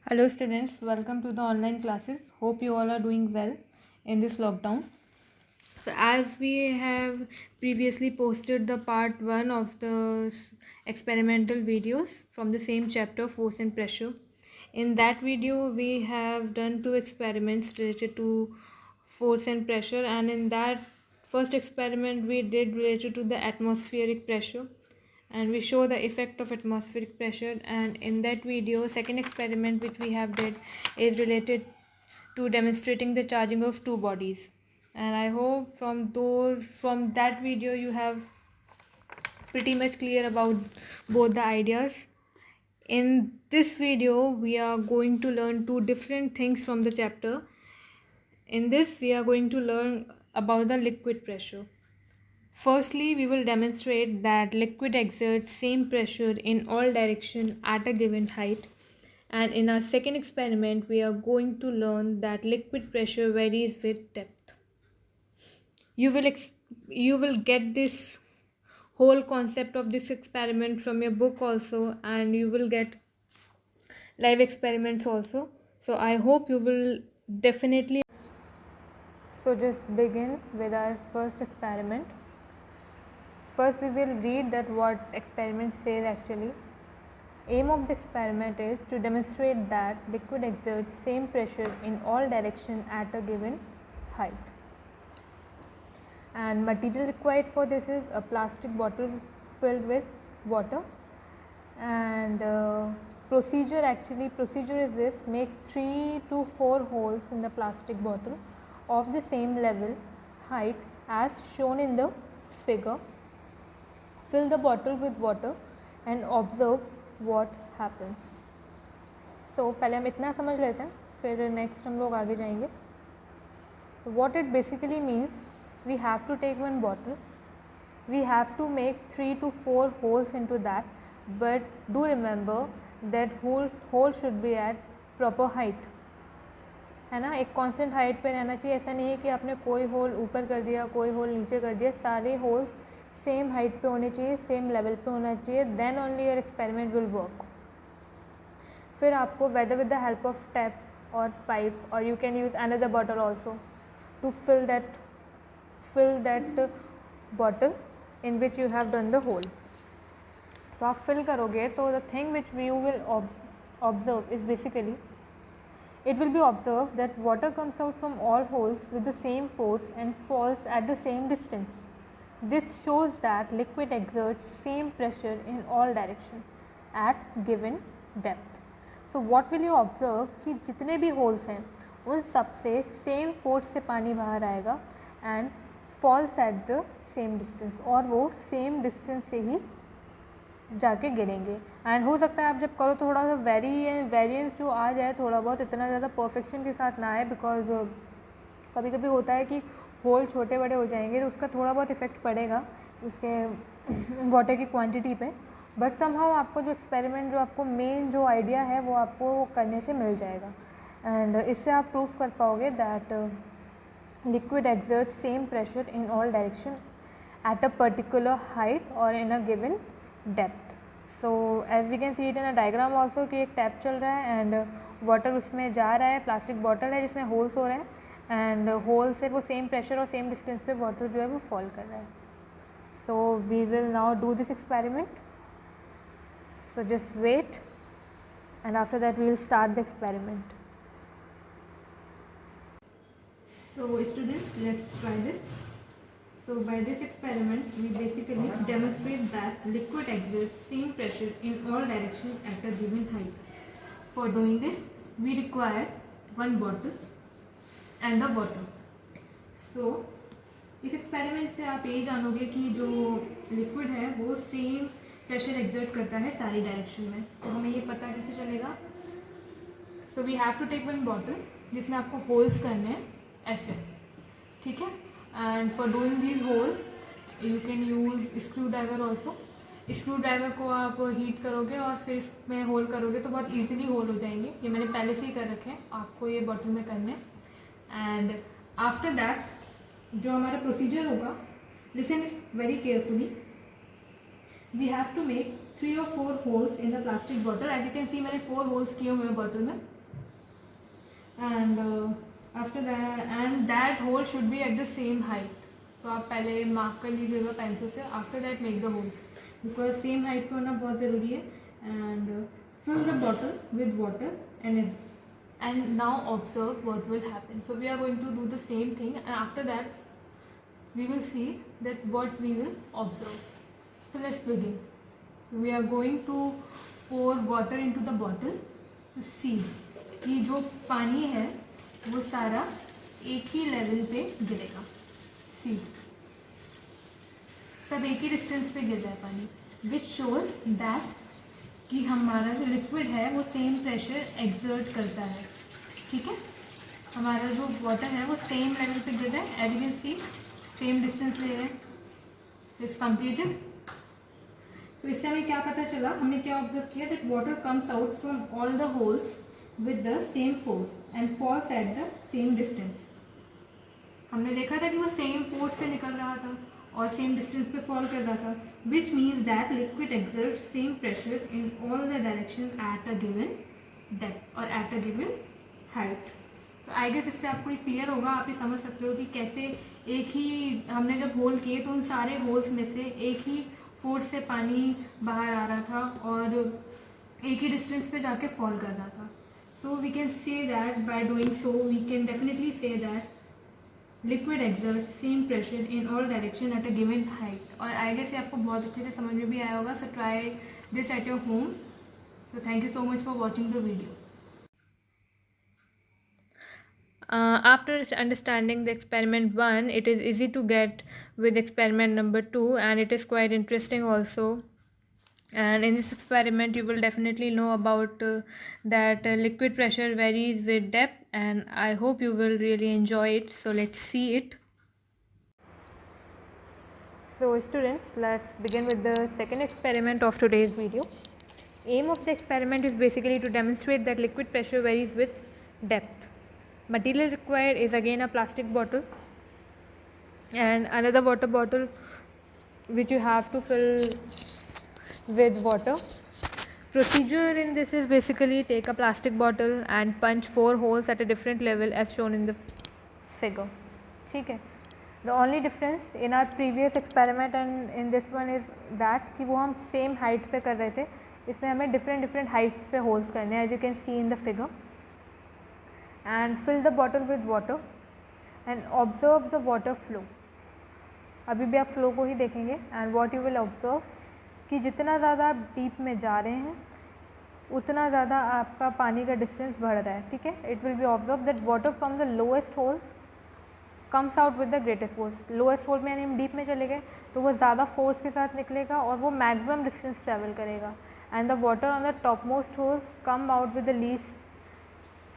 Hello students, welcome to the online classes. Hope you all are doing well in this lockdown. So as we have previously posted the part 1 of the experimental videos from the same chapter, force and pressure. In that video we have done 2 experiments related to force and pressure, and in that first experiment we did related to the atmospheric pressure, and we show the effect of atmospheric pressure. And in that video, second experiment which we have did is related to demonstrating the charging of two bodies. And I hope from that video you have pretty much clear about both the ideas. In this video we are going to learn two different things from the chapter. In this we are going to learn about the liquid pressure. Firstly, we will demonstrate that liquid exerts same pressure in all directions at a given height. And in our second experiment, we are going to learn that liquid pressure varies with depth. You will get this whole concept of this experiment from your book also, and you will get live experiments also. So I hope you will definitely. So just begin with our first experiment. First we will read that what experiment says actually. Aim of the experiment is to demonstrate that liquid exerts same pressure in all directions at a given height. And material required for this is a plastic bottle filled with water. And procedure is this: make 3 to 4 holes in the plastic bottle of the same level height as shown in the figure. Fill the bottle with water and observe what happens. So पहले हम इतना समझ लेते हैं, फिर next हम लोग आगे जाएंगे. What it basically means, we have to take one bottle, we have to make 3 to 4 holes into that, but do remember that hole should be at proper height, है ना. एक कांस्टेंट हाइट पे रहना चाहिए. ऐसा नहीं है कि आपने कोई होल ऊपर कर दिया, कोई होल नीचे कर दिया. सारे होल्स सेम हाइट पे होने चाहिए, सेम लेवल पे होना चाहिए. Then only your experiment will work. फिर आपको whether with the help of tap और पाइप, और you can use another bottle also to fill that bottle in which you have done the hole. तो आप fill करोगे तो the thing which you will observe is basically, it will be observed that water comes out from all holes with the same force and falls at the same distance. This shows that liquid exerts same pressure in all directions at given depth. So what will you observe कि जितने भी holes हैं उन सब से same force से पानी बाहर आएगा and falls at the same distance, और वो same distance से ही जाके गिरेंगे. एंड हो सकता है आप जब करो तो थोड़ा सा वेरिएंस जो आ जाए थोड़ा बहुत, इतना ज़्यादा परफेक्शन के साथ ना आए, बिकॉज कभी कभी होता है कि होल छोटे बड़े हो जाएंगे तो उसका थोड़ा बहुत इफेक्ट पड़ेगा उसके वाटर की क्वांटिटी पे. बट समहाउ आपको जो एक्सपेरिमेंट, जो आपको मेन जो आइडिया है वो आपको करने से मिल जाएगा. एंड इससे आप प्रूफ कर पाओगे that liquid exert same pressure in all direction at a particular height और in a given depth. So as we can see it in a diagram also कि एक टैप चल रहा है एंड वाटर उसमें जा रहा है. प्लास्टिक बॉटल है जिसमें होल्स हो रहे हैं, एंड होल से वो सेम प्रेशर और सेम डिस्टेंस पे वाटर जो है वो फॉल कर रहा है. So we will now do this experiment. So just wait and after that we will start the experiment. So students, let's try this. So by this experiment, we basically demonstrate that liquid exerts same pressure in all directions at a given height. For doing this, we require one bottle and a water. So इस experiment से आप ये जानोगे कि जो liquid है वो same pressure exert करता है सारी डायरेक्शन में. तो हमें ये पता कैसे चलेगा. So we have to take one bottle जिसमें आपको होल्स करने हैं ऐसे, ठीक है. And for doing these holes you can use screwdriver also. Screwdriver को आप हीट करोगे और फिर इसमें होल करोगे तो बहुत इजीली होल हो जाएंगे. ये मैंने पहले से ही कर रखे हैं, आपको ये बॉटल में करने. एंड आफ्टर दैट जो हमारा प्रोसीजर होगा, listen very carefully. We have to make 3 or 4 holes in the plastic bottle. As you can see मैंने 4 होल्स किए हुए हैं बॉटल में. And after that hole should be at the same height. तो आप पहले मार्क कर लीजिएगा पेंसिल से. After that make the holes, because same height पे होना बहुत ज़रूरी है. And fill the bottle with water and now observe what will happen. So we are going to do the same thing, and after that we will see that what we will observe. So let's begin. We are going to pour water into the bottle to see कि जो पानी है वो सारा एक ही level पे गिरेगा. सी सब एक ही डिस्टेंस पे गिर रहा है पानी, विच शोज दैट कि हमारा जो लिक्विड है वो सेम प्रेशर एक्सर्ट करता है. ठीक है, हमारा जो वाटर है वो सेम लेवल पे गिर रहा है. As you can see same distance ले रहे हैं. It's completed. तो इससे हमें क्या पता चला, हमने क्या ऑब्जर्व किया, that water comes out from all the holes with the same force and falls at the same distance. हमने देखा था कि वो सेम फोर्स से निकल रहा था और सेम डिस्टेंस पे फॉल कर रहा था, which means that liquid exerts same pressure in all the direction at a given depth और एट अ गिवन हाइट. तो आई गेस इससे आपको ये क्लियर होगा. आप ये समझ सकते हो कि कैसे एक ही हमने जब होल किए तो उन सारे होल्स में से एक ही फोर्स से पानी बाहर आ रहा था और एक ही डिस्टेंस पे जाके फॉल कर रहा था. So we can say that by doing so we can definitely say that liquid exert same pressure in all direction at a given height. और आई गेस ये आपको बहुत अच्छे से समझ में भी आया होगा. So try this at your home. So thank you so much for watching the video. After understanding the experiment 1, it is easy to get with experiment number 2, and it is quite interesting also. And in this experiment you will definitely know about that liquid pressure varies with depth, and I hope you will really enjoy it. So let's see it. So students, let's begin with the second experiment of today's video. Aim of the experiment is basically to demonstrate that liquid pressure varies with depth. Material required is again a plastic bottle and another water bottle which you have to fill with water. Procedure in this is basically take a plastic bottle and punch 4 holes at a different level as shown in the figure. ठीक है. The only difference in our previous experiment and in this one is that कि वो हम same height पे कर रहे थे. इसमें हमें different heights पे holes करने हैं, as you can see in the figure. And fill the bottle with water and observe the water flow. अभी भी आप फ्लो को ही देखेंगे. And what you will observe कि जितना ज़्यादा आप डीप में जा रहे हैं उतना ज़्यादा आपका पानी का डिस्टेंस बढ़ रहा है. ठीक है, it will be observe that water from the lowest holes comes out with the greatest force. Lowest hole में यानी हम डीप में चले गए तो वो ज़्यादा फोर्स के साथ निकलेगा और वो मैक्सिमम डिस्टेंस ट्रैवल करेगा. And the water on the top most holes come out with the least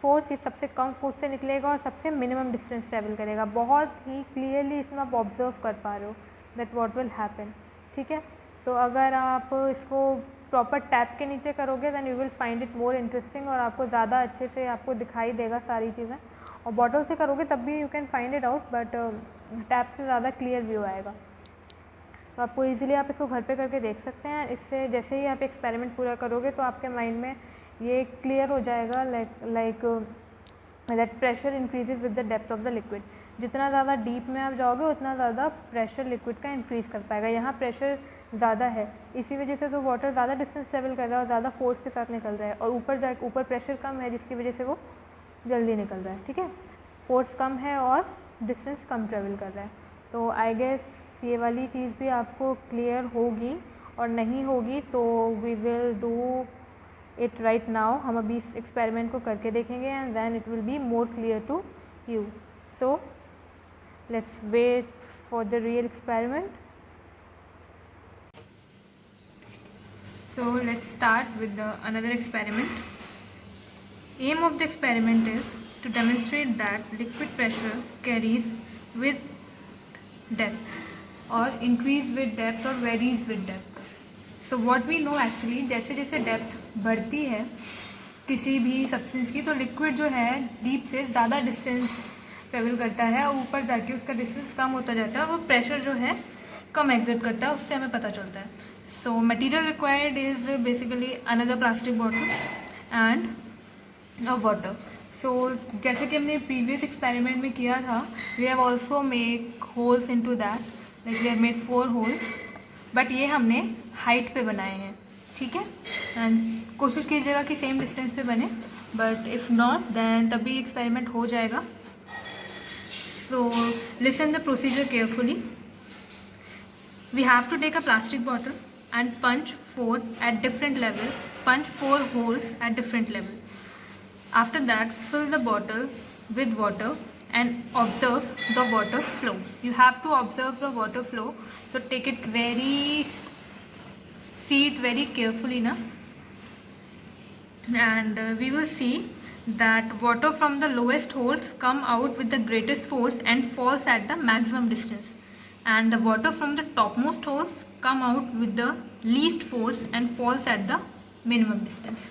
force. ये सबसे कम फोर्स से निकलेगा और सबसे मिनिमम डिस्टेंस ट्रैवल करेगा. बहुत ही क्लियरली इसमें आप ऑब्जर्व कर पा रहे हो दैट व्हाट विल हैपन. ठीक है, तो अगर आप इसको प्रॉपर टैप के नीचे करोगे then you will find it more interesting और आपको ज़्यादा अच्छे से आपको दिखाई देगा सारी चीज़ें. और बॉटल से करोगे तब भी you can find it out, but tap से ज़्यादा क्लियर व्यू आएगा. तो आपको ईजिली आप इसको घर पे करके देख सकते हैं. इससे जैसे ही आप एक्सपेरिमेंट पूरा करोगे तो आपके माइंड में ये क्लियर हो जाएगा like that pressure increases with the depth of the liquid. जितना ज़्यादा डीप में आप जाओगे उतना ज़्यादा प्रेशर लिक्विड का इंक्रीज़ कर पाएगा. यहाँ प्रेशर ज़्यादा है, इसी वजह से तो वाटर ज़्यादा डिस्टेंस ट्रेवल कर रहा है और ज़्यादा फोर्स के साथ निकल रहा है. और ऊपर प्रेशर कम है जिसकी वजह से वो जल्दी निकल रहा है. ठीक है, फोर्स कम है और डिस्टेंस कम ट्रेवल कर रहा है. तो आई गेस ये वाली चीज़ भी आपको क्लियर होगी, और नहीं होगी तो we will do it right now. हम अभी इस एक्सपेरिमेंट को करके देखेंगे and then it will be more clear to you. So let's wait for the real experiment. So let's start with another experiment. Aim of the experiment is to demonstrate that liquid pressure carries with depth or increase with depth or varies with depth. So what we know actually, जैसे जैसे depth बढ़ती है किसी भी substance की तो liquid जो है डीप से ज़्यादा डिस्टेंस ट्रेवल करता है और ऊपर जाके उसका डिस्टेंस कम होता जाता है और वो प्रेशर जो है कम एग्जर्ट करता है. उससे हमें पता चलता है. So material required is basically another plastic bottle and a water. सो जैसे कि हमने प्रीवियस एक्सपेरिमेंट में किया था, we have also make holes into that, like we have made 4 holes, but ये हमने हाइट पे बनाए हैं, ठीक है। एंड कोशिश कीजिएगा कि सेम डिस्टेंस पे बने, बट इफ़ नॉट देन तभी एक्सपेरिमेंट हो जाएगा। So listen the procedure carefully. We have to take a plastic bottle and punch 4 at different level, punch 4 holes at different level. After that, fill the bottle with water and observe the water flow. You have to observe the water flow, so take it see it very carefully now. And we will see that water from the lowest holes come out with the greatest force and falls at the maximum distance, and the water from the topmost holes come out with the least force and falls at the minimum distance,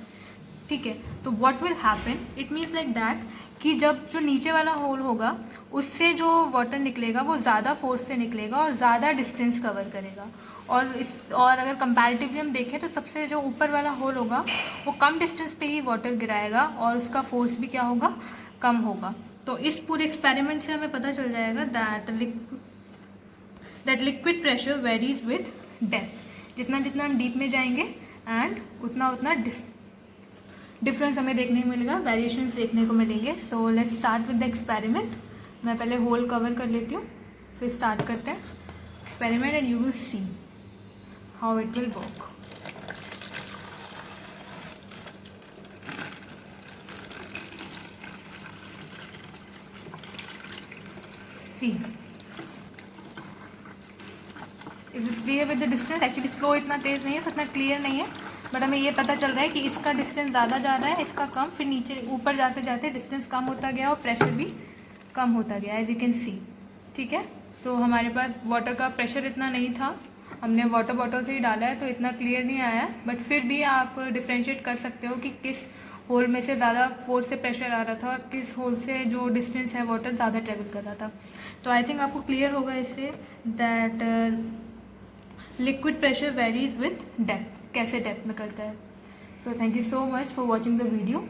ठीक है। तो what will happen, it means like that कि जब जो नीचे वाला whole होगा उससे जो वाटर निकलेगा वो ज़्यादा फोर्स से निकलेगा और ज़्यादा डिस्टेंस कवर करेगा, और अगर कंपैरेटिवली हम देखें तो सबसे जो ऊपर वाला होल होगा वो कम डिस्टेंस पे ही वाटर गिराएगा और उसका फोर्स भी क्या होगा, कम होगा। तो इस पूरे एक्सपेरिमेंट से हमें पता चल जाएगा that liquid pressure varies with depth. जितना जितना हम डीप में जाएंगे एंड उतना उतना डिफरेंस हमें देखने को मिलेगा, वेरिएशंस देखने को मिलेंगे। So let's start with the experiment. मैं पहले होल कवर कर लेती हूँ, फिर स्टार्ट करते हैं experiment and you will see how it will work. See is this clear with the distance. Actually flow इतना तेज़ नहीं है तो इतना क्लियर नहीं है, बट हमें ये पता चल रहा है कि इसका डिस्टेंस ज़्यादा जा रहा है, इसका कम, फिर नीचे ऊपर जाते जाते डिस्टेंस कम होता गया और प्रेशर भी कम होता गया, एज यू कैन सी, ठीक है। तो हमारे पास वाटर का प्रेशर इतना नहीं था, हमने वाटर बॉटल से ही डाला है तो इतना क्लियर नहीं आया है, बट फिर भी आप डिफ्रेंशिएट कर सकते हो कि किस होल में से ज़्यादा फोर्स से प्रेशर आ रहा था और किस होल से जो डिस्टेंस है वाटर ज़्यादा ट्रेवल कर रहा था। तो आई थिंक आपको क्लियर होगा इससे that liquid pressure varies with depth, कैसे डेप्थ में करता है। So thank you so much for watching the video.